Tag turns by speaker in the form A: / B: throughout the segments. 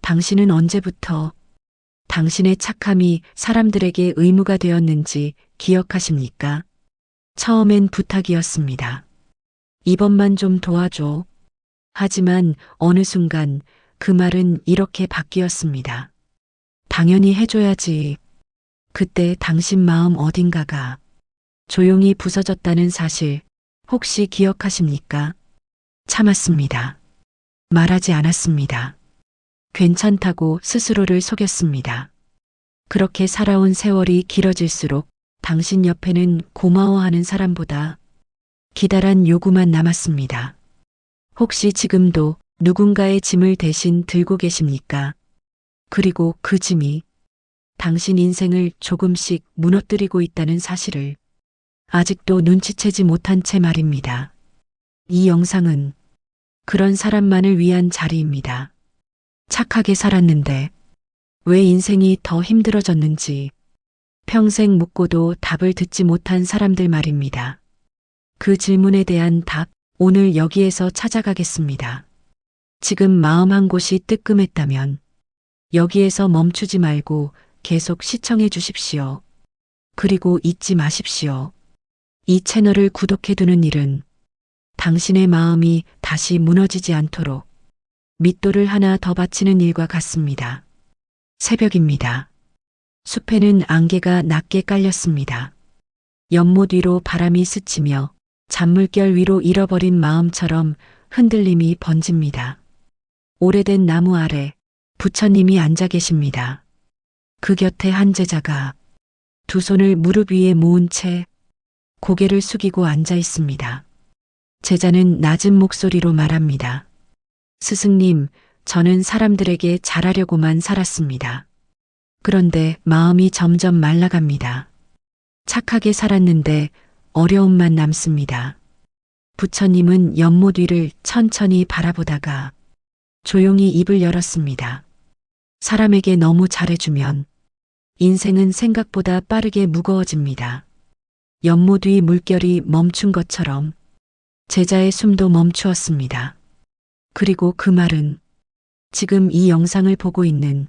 A: 당신은 언제부터 당신의 착함이 사람들에게 의무가 되었는지 기억하십니까? 처음엔 부탁이었습니다. 이번만 좀 도와줘. 하지만 어느 순간 그 말은 이렇게 바뀌었습니다. 당연히 해줘야지. 그때 당신 마음 어딘가가 조용히 부서졌다는 사실 혹시 기억하십니까? 참았습니다. 말하지 않았습니다. 괜찮다고 스스로를 속였습니다. 그렇게 살아온 세월이 길어질수록 당신 옆에는 고마워하는 사람보다 기다란 요구만 남았습니다. 혹시 지금도 누군가의 짐을 대신 들고 계십니까? 그리고 그 짐이 당신 인생을 조금씩 무너뜨리고 있다는 사실을 아직도 눈치채지 못한 채 말입니다. 이 영상은 그런 사람만을 위한 자리입니다. 착하게 살았는데 왜 인생이 더 힘들어졌는지 평생 묻고도 답을 듣지 못한 사람들 말입니다. 그 질문에 대한 답 오늘 여기에서 찾아가겠습니다. 지금 마음 한 곳이 뜨끔했다면 여기에서 멈추지 말고 계속 시청해 주십시오. 그리고 잊지 마십시오. 이 채널을 구독해 두는 일은 당신의 마음이 다시 무너지지 않도록 밑돌을 하나 더 받치는 일과 같습니다. 새벽입니다. 숲에는 안개가 낮게 깔렸습니다. 연못 위로 바람이 스치며 잔물결 위로 잃어버린 마음처럼 흔들림이 번집니다. 오래된 나무 아래 부처님이 앉아 계십니다. 그 곁에 한 제자가 두 손을 무릎 위에 모은 채 고개를 숙이고 앉아 있습니다. 제자는 낮은 목소리로 말합니다. 스승님, 저는 사람들에게 잘하려고만 살았습니다. 그런데 마음이 점점 말라갑니다. 착하게 살았는데 어려움만 남습니다. 부처님은 연못 위를 천천히 바라보다가 조용히 입을 열었습니다. 사람에게 너무 잘해주면 인생은 생각보다 빠르게 무거워집니다. 연못 위 물결이 멈춘 것처럼 제자의 숨도 멈추었습니다. 그리고 그 말은 지금 이 영상을 보고 있는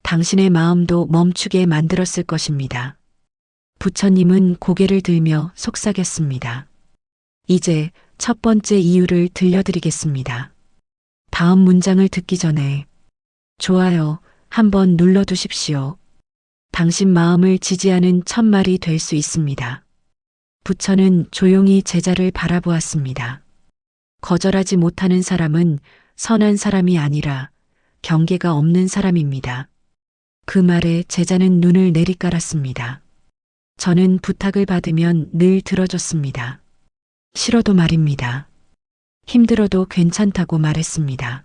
A: 당신의 마음도 멈추게 만들었을 것입니다. 부처님은 고개를 들며 속삭였습니다. 이제 첫 번째 이유를 들려드리겠습니다. 다음 문장을 듣기 전에 좋아요 한번 눌러두십시오. 당신 마음을 지지하는 첫말이 될 수 있습니다. 부처는 조용히 제자를 바라보았습니다. 거절하지 못하는 사람은 선한 사람이 아니라 경계가 없는 사람입니다. 그 말에 제자는 눈을 내리깔았습니다. 저는 부탁을 받으면 늘 들어줬습니다. 싫어도 말입니다. 힘들어도 괜찮다고 말했습니다.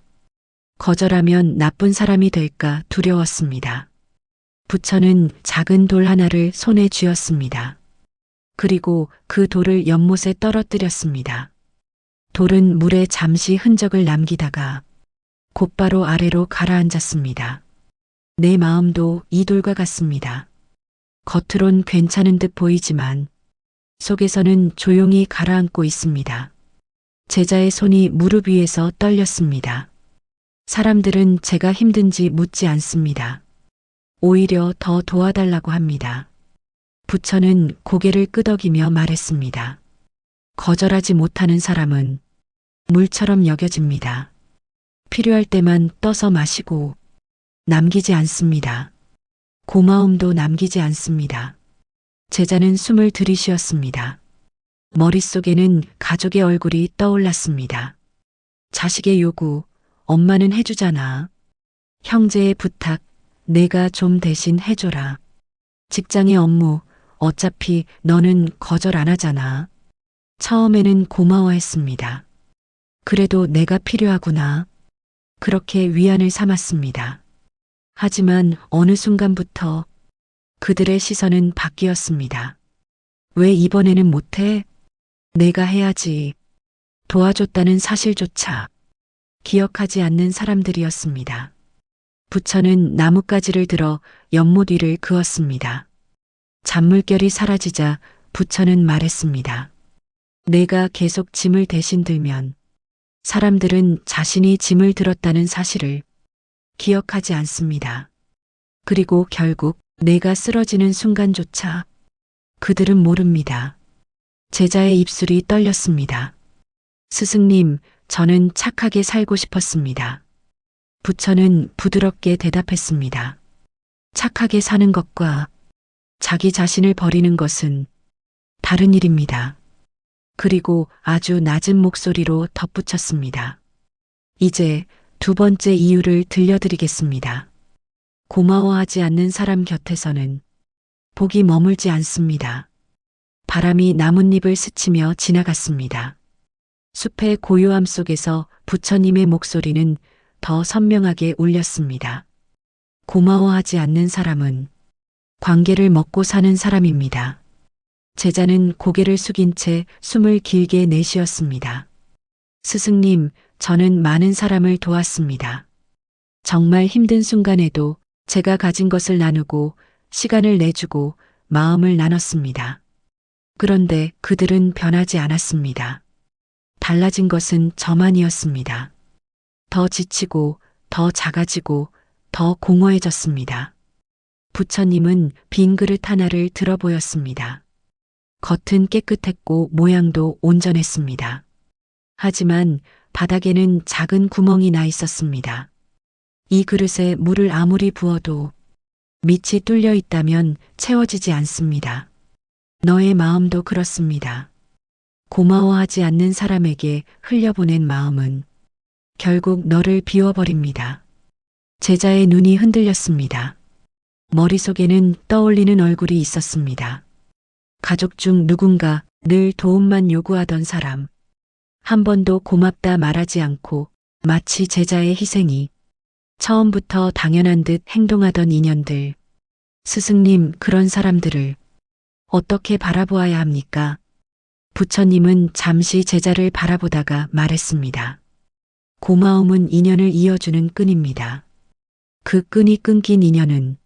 A: 거절하면 나쁜 사람이 될까 두려웠습니다. 부처는 작은 돌 하나를 손에 쥐었습니다. 그리고 그 돌을 연못에 떨어뜨렸습니다. 돌은 물에 잠시 흔적을 남기다가 곧바로 아래로 가라앉았습니다. 내 마음도 이 돌과 같습니다. 겉으론 괜찮은 듯 보이지만 속에서는 조용히 가라앉고 있습니다. 제자의 손이 무릎 위에서 떨렸습니다. 사람들은 제가 힘든지 묻지 않습니다. 오히려 더 도와달라고 합니다. 부처는 고개를 끄덕이며 말했습니다. 거절하지 못하는 사람은 물처럼 여겨집니다. 필요할 때만 떠서 마시고 남기지 않습니다. 고마움도 남기지 않습니다. 제자는 숨을 들이쉬었습니다. 머릿속에는 가족의 얼굴이 떠올랐습니다. 자식의 요구, 엄마는 해주잖아. 형제의 부탁, 내가 좀 대신 해줘라. 직장의 업무, 어차피 너는 거절 안 하잖아. 처음에는 고마워했습니다. 그래도 내가 필요하구나. 그렇게 위안을 삼았습니다. 하지만 어느 순간부터 그들의 시선은 바뀌었습니다. 왜 이번에는 못해? 내가 해야지. 도와줬다는 사실조차 기억하지 않는 사람들이었습니다. 부처는 나뭇가지를 들어 연못 위를 그었습니다. 잔물결이 사라지자 부처는 말했습니다. 내가 계속 짐을 대신 들면 사람들은 자신이 짐을 들었다는 사실을 기억하지 않습니다. 그리고 결국 내가 쓰러지는 순간조차 그들은 모릅니다. 제자의 입술이 떨렸습니다. 스승님, 저는 착하게 살고 싶었습니다. 부처는 부드럽게 대답했습니다. 착하게 사는 것과 자기 자신을 버리는 것은 다른 일입니다. 그리고 아주 낮은 목소리로 덧붙였습니다. 이제 두 번째 이유를 들려드리겠습니다. 고마워하지 않는 사람 곁에서는 복이 머물지 않습니다. 바람이 나뭇잎을 스치며 지나갔습니다. 숲의 고요함 속에서 부처님의 목소리는 더 선명하게 울렸습니다. 고마워하지 않는 사람은 관계를 먹고 사는 사람입니다. 제자는 고개를 숙인 채 숨을 길게 내쉬었습니다. 스승님, 저는 많은 사람을 도왔습니다. 정말 힘든 순간에도 제가 가진 것을 나누고 시간을 내주고 마음을 나눴습니다. 그런데 그들은 변하지 않았습니다. 달라진 것은 저만이었습니다. 더 지치고 더 작아지고 더 공허해졌습니다. 부처님은 빈 그릇 하나를 들어 보였습니다. 겉은 깨끗했고 모양도 온전했습니다. 하지만 바닥에는 작은 구멍이 나 있었습니다. 이 그릇에 물을 아무리 부어도 밑이 뚫려 있다면 채워지지 않습니다. 너의 마음도 그렇습니다. 고마워하지 않는 사람에게 흘려보낸 마음은 결국 너를 비워버립니다. 제자의 눈이 흔들렸습니다. 머릿속에는 떠올리는 얼굴이 있었습니다. 가족 중 누군가 늘 도움만 요구하던 사람. 한 번도 고맙다 말하지 않고 마치 제자의 희생이 처음부터 당연한 듯 행동하던 인연들. 스승님, 그런 사람들을 어떻게 바라보아야 합니까? 부처님은 잠시 제자를 바라보다가 말했습니다. 고마움은 인연을 이어주는 끈입니다. 그 끈이 끊긴 인연은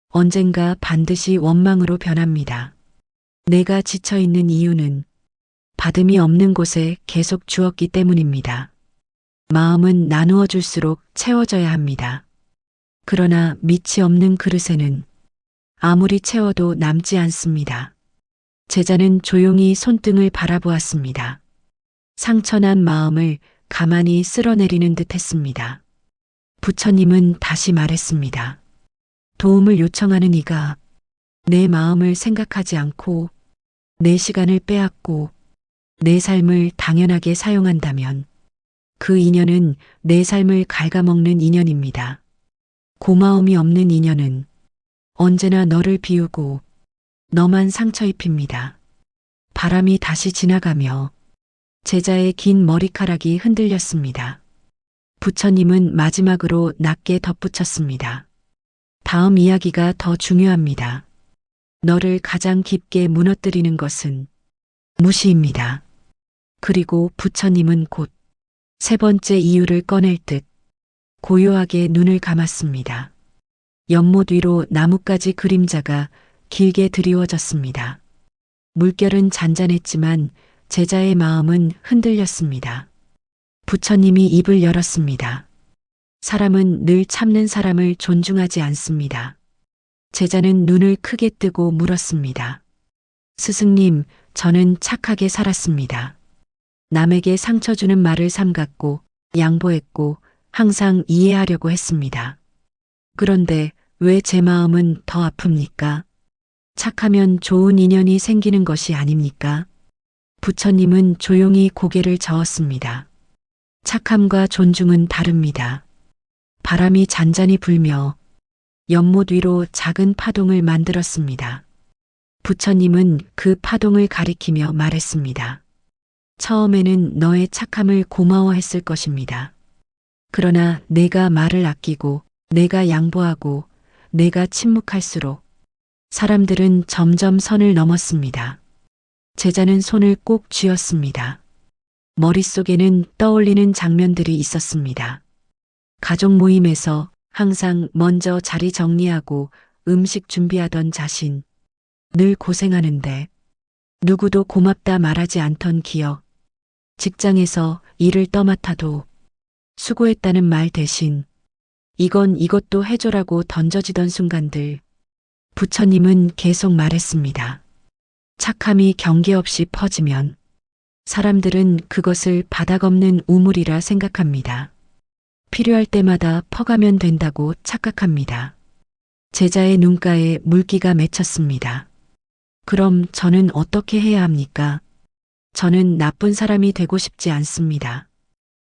A: 언젠가 반드시 원망으로 변합니다. 내가 지쳐있는 이유는 받음이 없는 곳에 계속 주었기 때문입니다. 마음은 나누어 줄수록 채워져야 합니다. 그러나 밑이 없는 그릇에는 아무리 채워도 남지 않습니다. 제자는 조용히 손등을 바라보았습니다. 상처난 마음을 가만히 쓸어내리는 듯 했습니다. 부처님은 다시 말했습니다. 도움을 요청하는 이가 내 마음을 생각하지 않고 내 시간을 빼앗고 내 삶을 당연하게 사용한다면 그 인연은 내 삶을 갉아먹는 인연입니다. 고마움이 없는 인연은 언제나 너를 비우고 너만 상처 입힙니다. 바람이 다시 지나가며 제자의 긴 머리카락이 흔들렸습니다. 부처님은 마지막으로 낮게 덧붙였습니다. 다음 이야기가 더 중요합니다. 너를 가장 깊게 무너뜨리는 것은 무시입니다. 그리고 부처님은 곧 세 번째 이유를 꺼낼 듯 고요하게 눈을 감았습니다. 연못 위로 나뭇가지 그림자가 길게 드리워졌습니다. 물결은 잔잔했지만 제자의 마음은 흔들렸습니다. 부처님이 입을 열었습니다. 사람은 늘 참는 사람을 존중하지 않습니다. 제자는 눈을 크게 뜨고 물었습니다. 스승님, 저는 착하게 살았습니다. 남에게 상처 주는 말을 삼갔고 양보했고 항상 이해하려고 했습니다. 그런데 왜 제 마음은 더 아픕니까? 착하면 좋은 인연이 생기는 것이 아닙니까? 부처님은 조용히 고개를 저었습니다. 착함과 존중은 다릅니다. 바람이 잔잔히 불며 연못 위로 작은 파동을 만들었습니다. 부처님은 그 파동을 가리키며 말했습니다. 처음에는 너의 착함을 고마워했을 것입니다. 그러나 내가 말을 아끼고 내가 양보하고 내가 침묵할수록 사람들은 점점 선을 넘었습니다. 제자는 손을 꼭 쥐었습니다. 머릿속에는 떠올리는 장면들이 있었습니다. 가족 모임에서 항상 먼저 자리 정리하고 음식 준비하던 자신, 늘 고생하는데 누구도 고맙다 말하지 않던 기억, 직장에서 일을 떠맡아도 수고했다는 말 대신 이것도 해줘라고 던져지던 순간들. 부처님은 계속 말했습니다. 착함이 경계 없이 퍼지면 사람들은 그것을 바닥 없는 우물이라 생각합니다. 필요할 때마다 퍼가면 된다고 착각합니다. 제자의 눈가에 물기가 맺혔습니다. 그럼 저는 어떻게 해야 합니까? 저는 나쁜 사람이 되고 싶지 않습니다.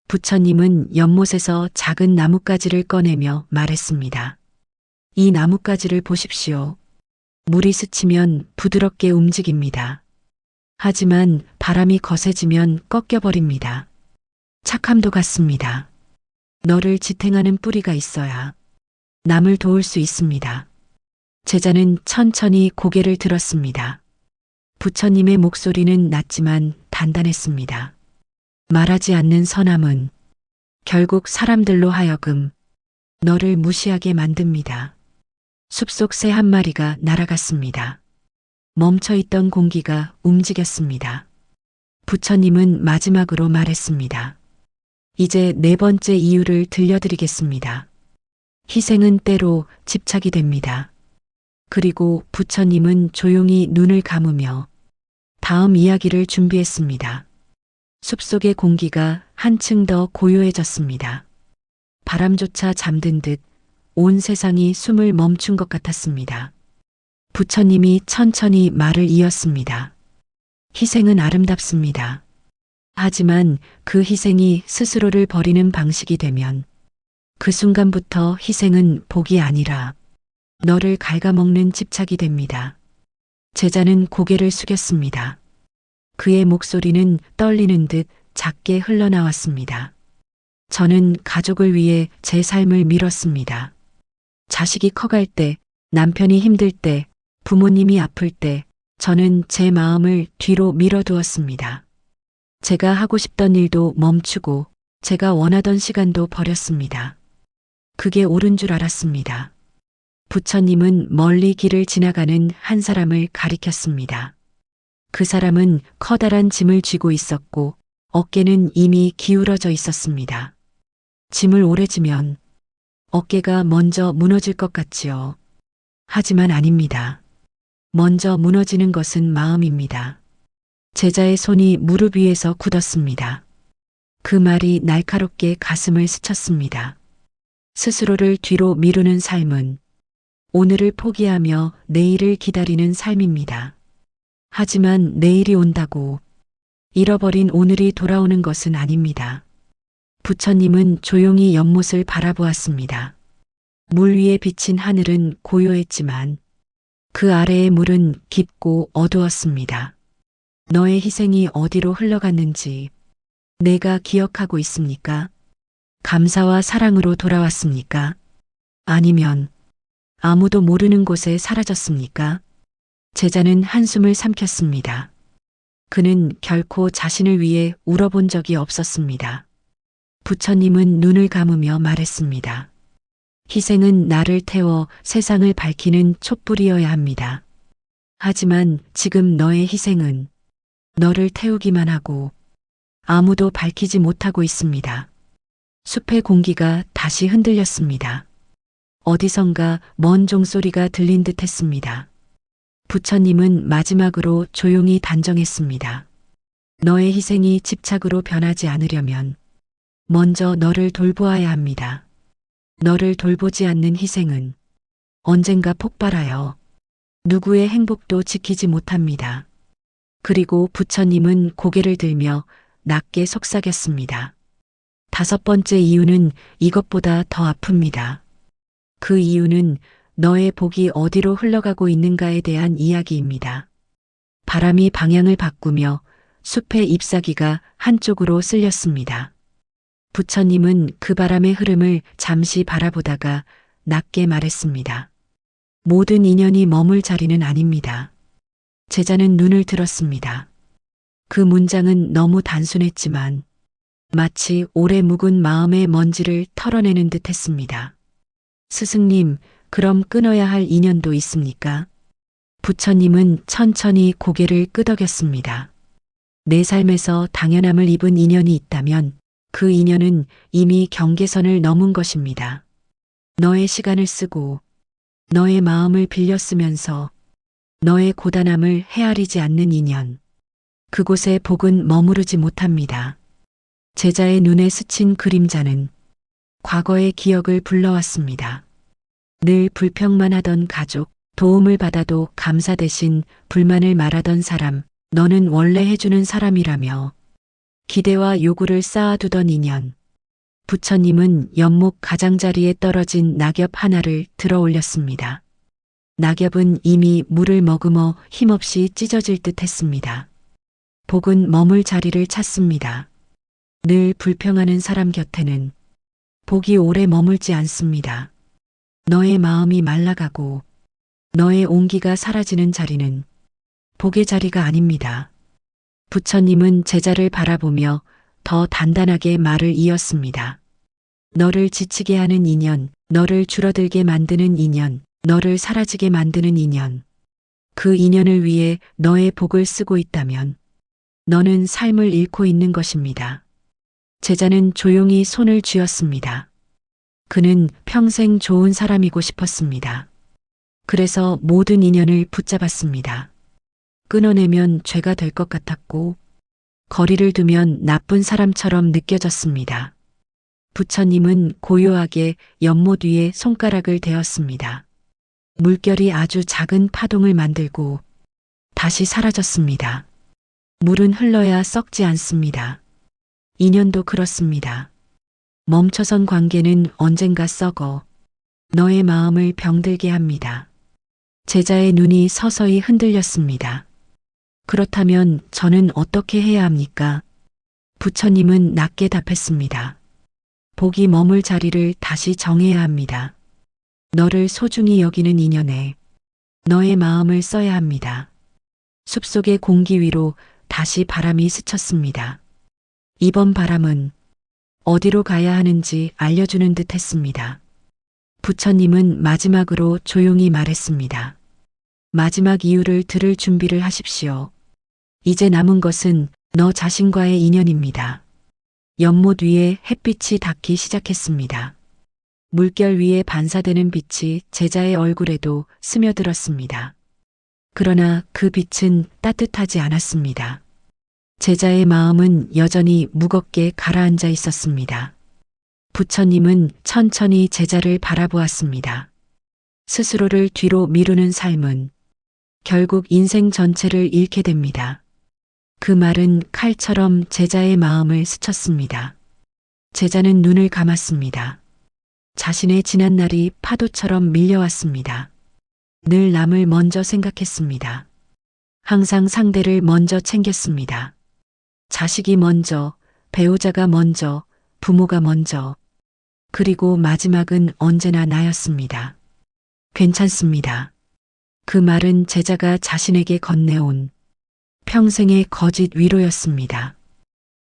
A: 부처님은 연못에서 작은 나뭇가지를 꺼내며 말했습니다. 이 나뭇가지를 보십시오. 물이 스치면 부드럽게 움직입니다. 하지만 바람이 거세지면 꺾여버립니다. 착함도 같습니다. 너를 지탱하는 뿌리가 있어야 남을 도울 수 있습니다. 제자는 천천히 고개를 들었습니다. 부처님의 목소리는 낮지만 단단했습니다. 말하지 않는 선함은 결국 사람들로 하여금 너를 무시하게 만듭니다. 숲속 새 한 마리가 날아갔습니다. 멈춰있던 공기가 움직였습니다. 부처님은 마지막으로 말했습니다. 이제 네 번째 이유를 들려드리겠습니다. 희생은 때로 집착이 됩니다. 그리고 부처님은 조용히 눈을 감으며 다음 이야기를 준비했습니다. 숲속의 공기가 한층 더 고요해졌습니다. 바람조차 잠든 듯 온 세상이 숨을 멈춘 것 같았습니다. 부처님이 천천히 말을 이었습니다. 희생은 아름답습니다. 하지만 그 희생이 스스로를 버리는 방식이 되면 그 순간부터 희생은 복이 아니라 너를 갉아먹는 집착이 됩니다. 제자는 고개를 숙였습니다. 그의 목소리는 떨리는 듯 작게 흘러나왔습니다. 저는 가족을 위해 제 삶을 밀었습니다. 자식이 커갈 때, 남편이 힘들 때, 부모님이 아플 때, 저는 제 마음을 뒤로 밀어두었습니다. 제가 하고 싶던 일도 멈추고, 제가 원하던 시간도 버렸습니다. 그게 옳은 줄 알았습니다. 부처님은 멀리 길을 지나가는 한 사람을 가리켰습니다. 그 사람은 커다란 짐을 쥐고 있었고, 어깨는 이미 기울어져 있었습니다. 짐을 오래 지면 어깨가 먼저 무너질 것 같지요. 하지만 아닙니다. 먼저 무너지는 것은 마음입니다. 제자의 손이 무릎 위에서 굳었습니다. 그 말이 날카롭게 가슴을 스쳤습니다. 스스로를 뒤로 미루는 삶은 오늘을 포기하며 내일을 기다리는 삶입니다. 하지만 내일이 온다고 잃어버린 오늘이 돌아오는 것은 아닙니다. 부처님은 조용히 연못을 바라보았습니다. 물 위에 비친 하늘은 고요했지만 그 아래의 물은 깊고 어두웠습니다. 너의 희생이 어디로 흘러갔는지 내가 기억하고 있습니까? 감사와 사랑으로 돌아왔습니까? 아니면 아무도 모르는 곳에 사라졌습니까? 제자는 한숨을 삼켰습니다. 그는 결코 자신을 위해 울어본 적이 없었습니다. 부처님은 눈을 감으며 말했습니다. 희생은 나를 태워 세상을 밝히는 촛불이어야 합니다. 하지만 지금 너의 희생은 너를 태우기만 하고 아무도 밝히지 못하고 있습니다. 숲의 공기가 다시 흔들렸습니다. 어디선가 먼 종소리가 들린 듯 했습니다. 부처님은 마지막으로 조용히 단정했습니다. 너의 희생이 집착으로 변하지 않으려면 먼저 너를 돌보아야 합니다. 너를 돌보지 않는 희생은 언젠가 폭발하여 누구의 행복도 지키지 못합니다. 그리고 부처님은 고개를 들며 낮게 속삭였습니다. 다섯 번째 이유는 이것보다 더 아픕니다. 그 이유는 너의 복이 어디로 흘러가고 있는가에 대한 이야기입니다. 바람이 방향을 바꾸며 숲의 잎사귀가 한쪽으로 쓸렸습니다. 부처님은 그 바람의 흐름을 잠시 바라보다가 낮게 말했습니다. 모든 인연이 머물 자리는 아닙니다. 제자는 눈을 들었습니다. 그 문장은 너무 단순했지만 마치 오래 묵은 마음의 먼지를 털어내는 듯 했습니다. 스승님, 그럼 끊어야 할 인연도 있습니까? 부처님은 천천히 고개를 끄덕였습니다. 내 삶에서 당연함을 입은 인연이 있다면 그 인연은 이미 경계선을 넘은 것입니다. 너의 시간을 쓰고 너의 마음을 빌려 쓰면서 너의 고단함을 헤아리지 않는 인연. 그곳에 복은 머무르지 못합니다. 제자의 눈에 스친 그림자는 과거의 기억을 불러왔습니다. 늘 불평만 하던 가족, 도움을 받아도 감사 대신 불만을 말하던 사람, 너는 원래 해주는 사람이라며 기대와 요구를 쌓아두던 인연. 부처님은 연못 가장자리에 떨어진 낙엽 하나를 들어 올렸습니다. 낙엽은 이미 물을 머금어 힘없이 찢어질 듯 했습니다. 복은 머물 자리를 찾습니다. 늘 불평하는 사람 곁에는 복이 오래 머물지 않습니다. 너의 마음이 말라가고 너의 온기가 사라지는 자리는 복의 자리가 아닙니다. 부처님은 제자를 바라보며 더 단단하게 말을 이었습니다. 너를 지치게 하는 인연, 너를 줄어들게 만드는 인연, 너를 사라지게 만드는 인연. 그 인연을 위해 너의 복을 쓰고 있다면 너는 삶을 잃고 있는 것입니다. 제자는 조용히 손을 쥐었습니다. 그는 평생 좋은 사람이고 싶었습니다. 그래서 모든 인연을 붙잡았습니다. 끊어내면 죄가 될 것 같았고 거리를 두면 나쁜 사람처럼 느껴졌습니다. 부처님은 고요하게 연못 위에 손가락을 대었습니다. 물결이 아주 작은 파동을 만들고 다시 사라졌습니다. 물은 흘러야 썩지 않습니다. 인연도 그렇습니다. 멈춰선 관계는 언젠가 썩어 너의 마음을 병들게 합니다. 제자의 눈이 서서히 흔들렸습니다. 그렇다면 저는 어떻게 해야 합니까? 부처님은 낮게 답했습니다. 복이 머물 자리를 다시 정해야 합니다. 너를 소중히 여기는 인연에 너의 마음을 써야 합니다. 숲속의 공기 위로 다시 바람이 스쳤습니다. 이번 바람은 어디로 가야 하는지 알려주는 듯 했습니다. 부처님은 마지막으로 조용히 말했습니다. 마지막 이유를 들을 준비를 하십시오. 이제 남은 것은 너 자신과의 인연입니다. 연못 위에 햇빛이 닿기 시작했습니다. 물결 위에 반사되는 빛이 제자의 얼굴에도 스며들었습니다. 그러나 그 빛은 따뜻하지 않았습니다. 제자의 마음은 여전히 무겁게 가라앉아 있었습니다. 부처님은 천천히 제자를 바라보았습니다. 스스로를 뒤로 미루는 삶은 결국 인생 전체를 잃게 됩니다. 그 말은 칼처럼 제자의 마음을 스쳤습니다. 제자는 눈을 감았습니다. 자신의 지난 날이 파도처럼 밀려왔습니다. 늘 남을 먼저 생각했습니다. 항상 상대를 먼저 챙겼습니다. 자식이 먼저, 배우자가 먼저, 부모가 먼저, 그리고 마지막은 언제나 나였습니다. 괜찮습니다. 그 말은 제자가 자신에게 건네온 평생의 거짓 위로였습니다.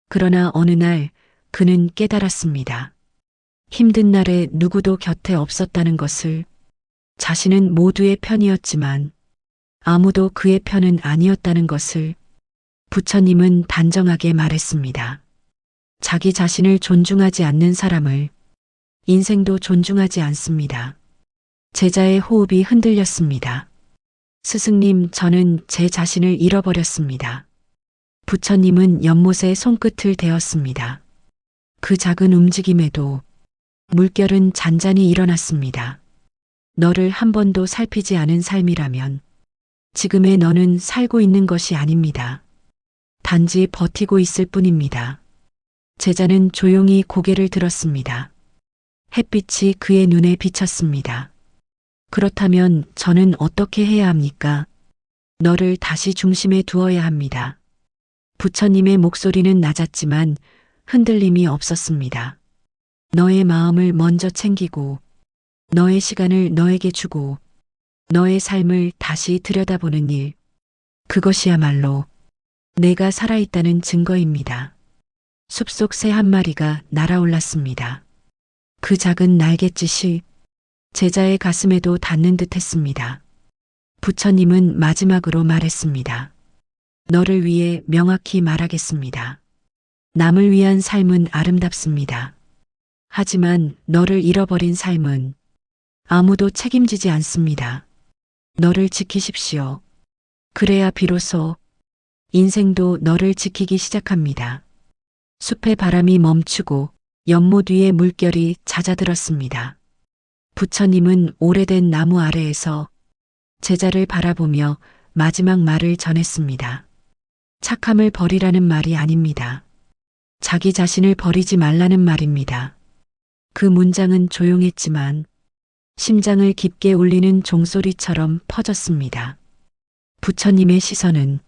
A: 그러나 어느 날 그는 깨달았습니다. 힘든 날에 누구도 곁에 없었다는 것을. 자신은 모두의 편이었지만 아무도 그의 편은 아니었다는 것을. 부처님은 단정하게 말했습니다. 자기 자신을 존중하지 않는 사람을 인생도 존중하지 않습니다. 제자의 호흡이 흔들렸습니다. 스승님, 저는 제 자신을 잃어버렸습니다. 부처님은 연못에 손끝을 대었습니다. 그 작은 움직임에도 물결은 잔잔히 일어났습니다. 너를 한 번도 살피지 않은 삶이라면 지금의 너는 살고 있는 것이 아닙니다. 단지 버티고 있을 뿐입니다. 제자는 조용히 고개를 들었습니다. 햇빛이 그의 눈에 비쳤습니다. 그렇다면 저는 어떻게 해야 합니까? 너를 다시 중심에 두어야 합니다. 부처님의 목소리는 낮았지만 흔들림이 없었습니다. 너의 마음을 먼저 챙기고 너의 시간을 너에게 주고 너의 삶을 다시 들여다보는 일. 그것이야말로 내가 살아있다는 증거입니다. 숲속 새 한 마리가 날아올랐습니다. 그 작은 날갯짓이 제자의 가슴에도 닿는 듯 했습니다. 부처님은 마지막으로 말했습니다. 너를 위해 명확히 말하겠습니다. 남을 위한 삶은 아름답습니다. 하지만 너를 잃어버린 삶은 아무도 책임지지 않습니다. 너를 지키십시오. 그래야 비로소 인생도 너를 지키기 시작합니다. 숲의 바람이 멈추고 연못 위에 물결이 잦아들었습니다. 부처님은 오래된 나무 아래에서 제자를 바라보며 마지막 말을 전했습니다. 착함을 버리라는 말이 아닙니다. 자기 자신을 버리지 말라는 말입니다. 그 문장은 조용했지만 심장을 깊게 울리는 종소리처럼 퍼졌습니다. 부처님의 시선은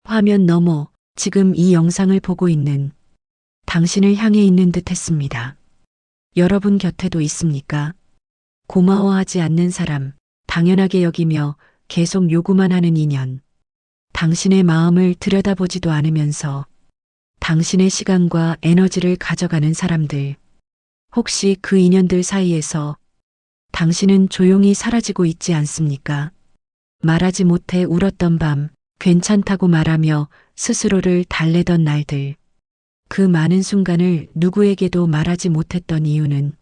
A: 화면 너머 지금 이 영상을 보고 있는 당신을 향해 있는 듯 했습니다. 여러분 곁에도 있습니까? 고마워하지 않는 사람, 당연하게 여기며 계속 요구만 하는 인연. 당신의 마음을 들여다보지도 않으면서 당신의 시간과 에너지를 가져가는 사람들. 혹시 그 인연들 사이에서 당신은 조용히 사라지고 있지 않습니까? 말하지 못해 울었던 밤, 괜찮다고 말하며 스스로를 달래던 날들. 그 많은 순간을 누구에게도 말하지 못했던 이유는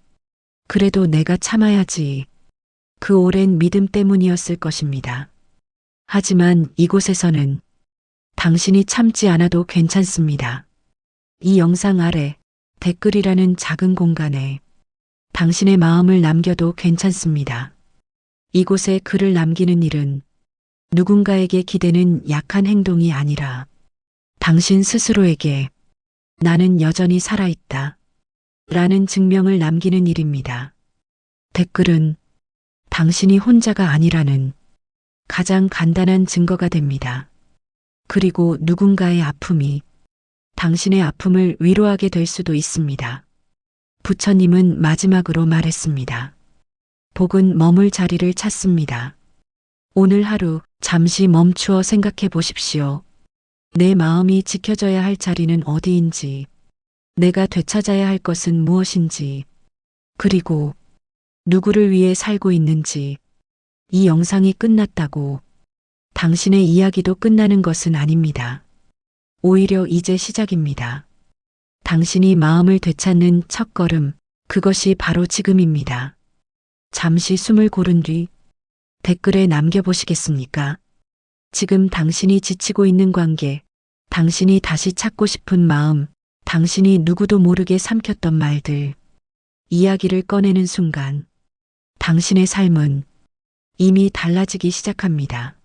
A: 그래도 내가 참아야지. 그 오랜 믿음 때문이었을 것입니다. 하지만 이곳에서는 당신이 참지 않아도 괜찮습니다. 이 영상 아래 댓글이라는 작은 공간에 당신의 마음을 남겨도 괜찮습니다. 이곳에 글을 남기는 일은 누군가에게 기대는 약한 행동이 아니라 당신 스스로에게 나는 여전히 살아있다 라는 증명을 남기는 일입니다. 댓글은 당신이 혼자가 아니라는 가장 간단한 증거가 됩니다. 그리고 누군가의 아픔이 당신의 아픔을 위로하게 될 수도 있습니다. 부처님은 마지막으로 말했습니다. 복은 머물 자리를 찾습니다. 오늘 하루 잠시 멈추어 생각해 보십시오. 내 마음이 지켜져야 할 자리는 어디인지, 내가 되찾아야 할 것은 무엇인지, 그리고 누구를 위해 살고 있는지. 이 영상이 끝났다고 당신의 이야기도 끝나는 것은 아닙니다. 오히려 이제 시작입니다. 당신이 마음을 되찾는 첫걸음, 그것이 바로 지금입니다. 잠시 숨을 고른 뒤 댓글에 남겨보시겠습니까? 지금 당신이 지치고 있는 관계, 당신이 다시 찾고 싶은 마음, 당신이 누구도 모르게 삼켰던 말들, 이야기를 꺼내는 순간 당신의 삶은 이미 달라지기 시작합니다.